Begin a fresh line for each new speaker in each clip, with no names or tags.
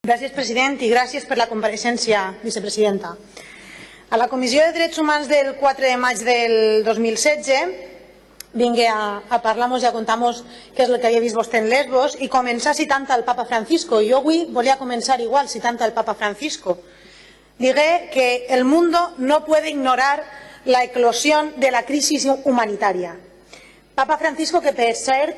Gràcies, president, i gràcies per la compareixença, vicepresidenta. A la Comissió de Drets Humans del 4 de maig del 2016 vingué a parlar-nos i a contar-nos què és el que havia vist vostè en Lesbos i començar citant el Papa Francisco. Jo avui volia començar igual citant el Papa Francisco. Digué que el mundo no puede ignorar la eclosión de la crisis humanitaria. Papa Francisco, que per cert,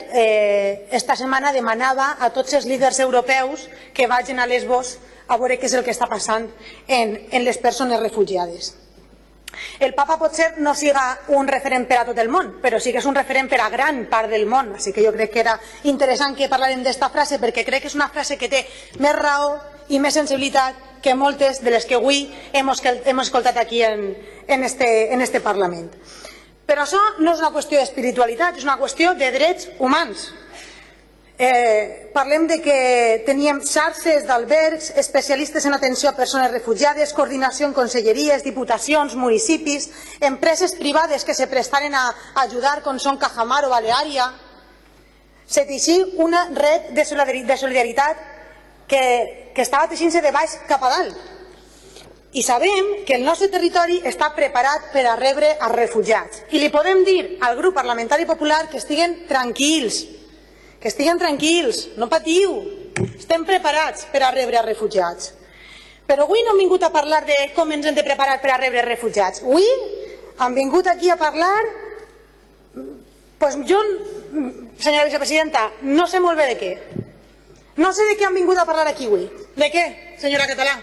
esta setmana demanava a tots els líders europeus que vagin a Lesbos a veure què és el que està passant en les persones refugiades. El Papa potser no siga un referent per a tot el món, però sí que és un referent per a gran part del món. Així que jo crec que era interessant que parlarem d'esta frase, perquè crec que és una frase que té més raó i més sensibilitat que moltes de les que avui hem escoltat aquí en este Parlament. Però això no és una qüestió d'espiritualitat, és una qüestió de drets humans. Parlem de que teníem xarxes d'albergs, especialistes en atenció a persones refugiades, coordinació en conselleries, diputacions, municipis, empreses privades que se prestaren a ajudar com són Cajamar o Baleària. Se teixí una red de solidaritat que estava teixint-se de baix cap a dalt. I sabem que el nostre territori està preparat per a rebre els refugiats. I li podem dir al grup parlamentari popular que estiguen tranquils, no patiu, estem preparats per a rebre els refugiats. Però avui no hem vingut a parlar de com ens hem de preparar per a rebre els refugiats. Avui hem vingut aquí a parlar, jo, senyora vicepresidenta, no sé molt bé de què. No sé de què han vingut a parlar aquí avui. De què, senyora Català?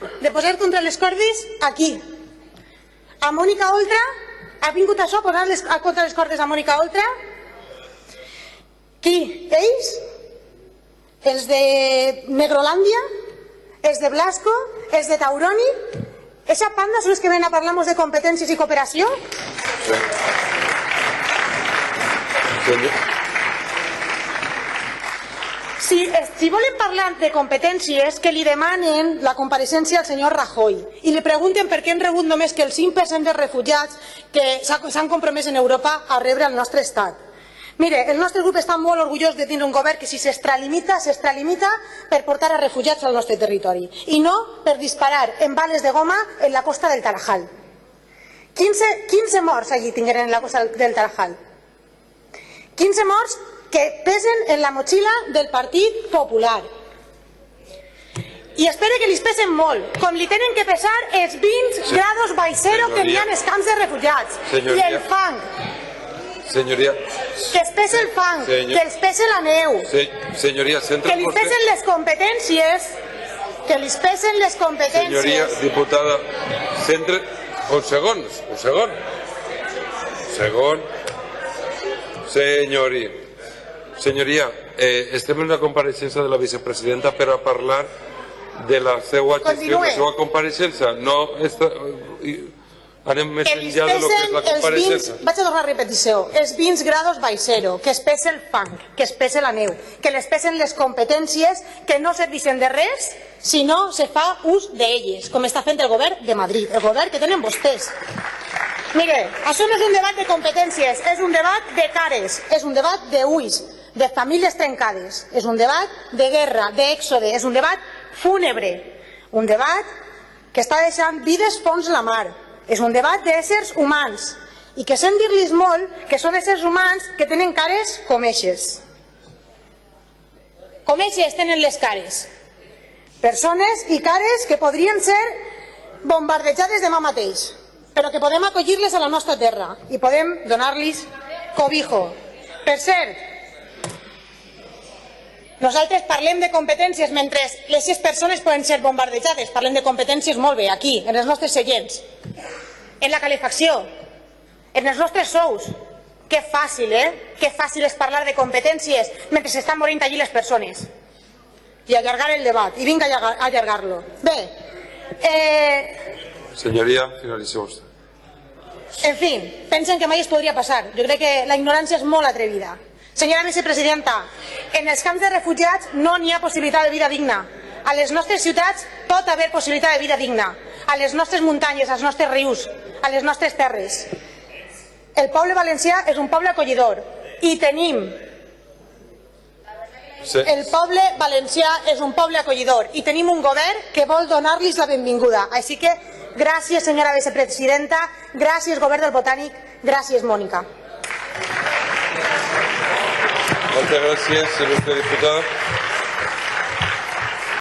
De posar contra les cordes aquí. A Mònica Oltra, ha vingut això a posar contra les cordes a Mònica Oltra? Qui? Ells? Els de Negrolàndia? Els de Blasco? Els de Tauroni? Eixa panda són els que venen a parlar-nos de competències i cooperació? Si volen parlar de competències, que li demanen la compareixença al senyor Rajoy i li pregunten per què han rebut només que el 5% dels refugiats que s'han compromès en Europa a rebre al nostre estat. Mire, el nostre grup està molt orgullós de tindre un govern que si s'extralimita per portar a refugiats al nostre territori i no per disparar en bales de goma en la costa del Tarajal. 15 morts allí tingueren en la costa del Tarajal. 15 morts que pesen en la motxilla del Partit Popular. I espero que li pesen molt, com li tenen que pesar els 20 grados baix zero que hi ha als camps de refugiats. I el fang.
Senyoria.
Que es pese el fang, que els pese la neu.
Senyoria,
que li pesen les competències. Que li pesen les competències.
Senyoria diputada, centre... Un segon. Senyoria, estem en una compareixença de la vicepresidenta per a parlar de la seva gestió, de la seva compareixença. Anem més enllà de lo que és la compareixença.
Vaig a tornar a repetició. Els 20 grados baix zero, que es pese el fang, que es pese la neu, que les pesen les competències que no serveixen de res si no se fa ús d'elles, com està fent el govern de Madrid, el govern que tenen vostès. Mire, això no és un debat de competències, és un debat de cares, és un debat d'ulls, de famílies trencades, és un debat de guerra, d'èxode, és un debat fúnebre, un debat que està deixant vides fons la mar, és un debat d'éssers humans i que sent dir-los molt que són éssers humans que tenen cares com eixes. Com eixes tenen les cares. Persones i cares que podrien ser bombardejades demà mateix, però que podem acollir-les a la nostra terra i podem donar-los cobijo. Per cert, nosaltres parlem de competències mentre les 6 persones poden ser bombardejades. Parlem de competències molt bé, aquí, en els nostres seients, en la calefacció, en els nostres sous. Que fàcil, Que fàcil és parlar de competències mentre s'estan morint allí les persones. I allargar el debat, i vinga a allargar-lo. Bé,
Senyoria, finalitza vostè.
En fi, pensen que mai es podria passar. Jo crec que la ignorància és molt atrevida. Senyora vicepresidenta, en els camps de refugiats no n'hi ha possibilitat de vida digna. A les nostres ciutats pot haver possibilitat de vida digna. A les nostres muntanyes, als nostres rius, a les nostres terres. El poble valencià és un poble acollidor i tenim el poble valencià és un poble acollidor i tenim un govern que vol donar-los la benvinguda. Així que gràcies, senyora vicepresidenta, gràcies, govern del Botànic, gràcies, Mònica.
Moltes gràcies, il·lustre diputat.